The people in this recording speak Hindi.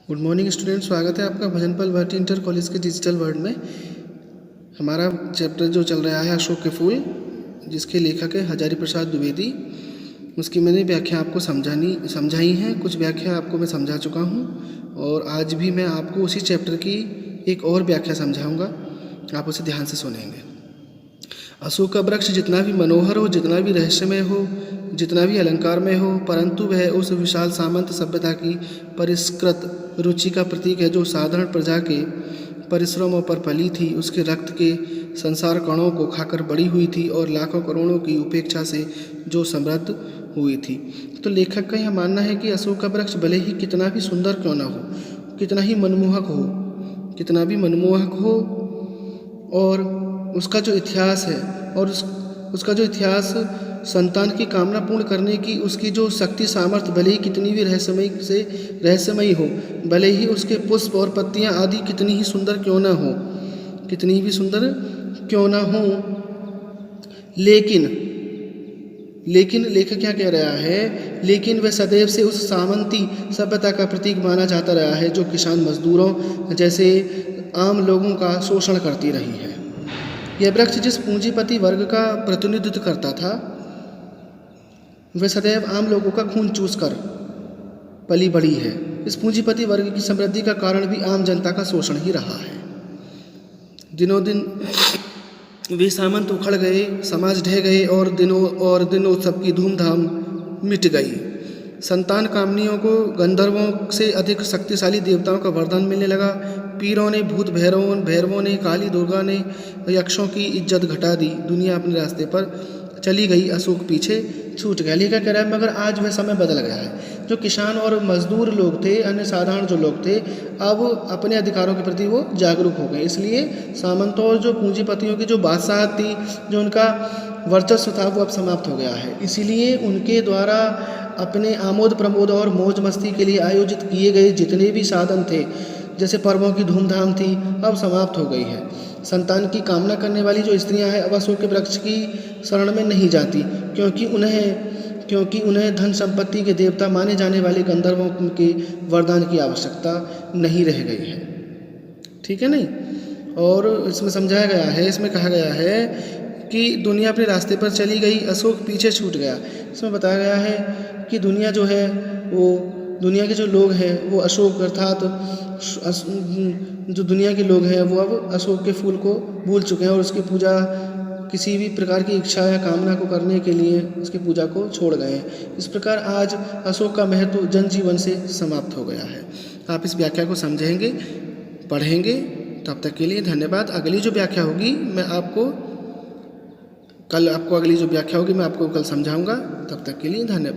गुड मॉर्निंग स्टूडेंट, स्वागत है आपका भजनपाल भाटी इंटर कॉलेज के डिजिटल वर्ल्ड में। हमारा चैप्टर जो चल रहा है अशोक के फूल, जिसके लेखक है हजारी प्रसाद द्विवेदी। उसकी मैंने व्याख्या आपको समझाई है। कुछ व्याख्या आपको मैं समझा चुका हूँ और आज भी मैं आपको उसी चैप्टर की एक और व्याख्या समझाऊँगा। आप उसे ध्यान से सुनेंगे। अशोक का वृक्ष जितना भी मनोहर हो, जितना भी रहस्यमय हो, जितना भी अलंकारमय हो, परंतु वह उस विशाल सामंत सभ्यता की परिष्कृत रुचि का प्रतीक है जो साधारण प्रजा के परिश्रमों पर पली थी, उसके रक्त के संसार कणों को खाकर बड़ी हुई थी और लाखों करोड़ों की उपेक्षा से जो समृद्ध हुई थी। तो लेखक का यह मानना है कि अशोक का वृक्ष भले ही कितना भी सुंदर क्यों ना हो, कितना भी मनमोहक हो और उसका जो इतिहास है और उसका जो इतिहास संतान की कामना पूर्ण करने की उसकी जो शक्ति सामर्थ्य भले ही कितनी भी रहस्यमयी हो, भले ही उसके पुष्प और पत्तियां आदि कितनी भी सुंदर क्यों ना हो, लेकिन लेखक क्या कह रहा है, लेकिन वह सदैव से उस सामंती सभ्यता का प्रतीक माना जाता रहा है जो किसान मजदूरों जैसे आम लोगों का शोषण करती रही है। यह वृक्ष जिस पूंजीपति वर्ग का प्रतिनिधित्व करता था, वह सदैव आम लोगों का खून चूस कर पली बढ़ी है। इस पूंजीपति वर्ग की समृद्धि का कारण भी आम जनता का शोषण ही रहा है। दिनों दिन वे सामंत उखड़ गए, समाज ढह गए और दिनों सबकी धूमधाम मिट गई। संतान कामनियों को गंधर्वों से अधिक शक्तिशाली देवताओं का वरदान मिलने लगा। पीरों ने, भूत भैरवों ने, काली दुर्गा ने यक्षों की इज्जत घटा दी। दुनिया अपने रास्ते पर चली गई, अशोक पीछे छूट गया। लेखक कह रहा है मगर आज वह समय बदल गया है। जो किसान और मजदूर लोग थे, अन्य साधारण जो लोग थे, अब अपने अधिकारों के प्रति वो जागरूक हो गए। इसलिए सामंतों और जो पूंजीपतियों की जो बादशाहत थी, जो उनका वर्चस्व था, वो अब समाप्त हो गया है। इसीलिए उनके द्वारा अपने आमोद प्रमोद और मौज मस्ती के लिए आयोजित किए गए जितने भी साधन थे, जैसे पर्वों की धूमधाम थी, अब समाप्त हो गई है। संतान की कामना करने वाली जो स्त्रियां हैं अब अशोक के वृक्ष की शरण में नहीं जाती, क्योंकि उन्हें धन संपत्ति के देवता माने जाने वाले गंधर्वों के वरदान की आवश्यकता नहीं रह गई है। ठीक है नहीं? और इसमें समझाया गया है, इसमें कहा गया है कि दुनिया अपने रास्ते पर चली गई, अशोक पीछे छूट गया। इसमें बताया गया है कि दुनिया जो है वो, दुनिया के जो लोग हैं वो अशोक अर्थात जो दुनिया के लोग हैं वो अब अशोक के फूल को भूल चुके हैं और उसकी पूजा किसी भी प्रकार की इच्छा या कामना को करने के लिए उसकी पूजा को छोड़ गए हैं। इस प्रकार आज अशोक का महत्व जनजीवन से समाप्त हो गया है। आप इस व्याख्या को समझेंगे, पढ़ेंगे। तब तक के लिए धन्यवाद। अगली जो व्याख्या होगी मैं आपको कल समझाऊंगा। तब तक के लिए धन्यवाद।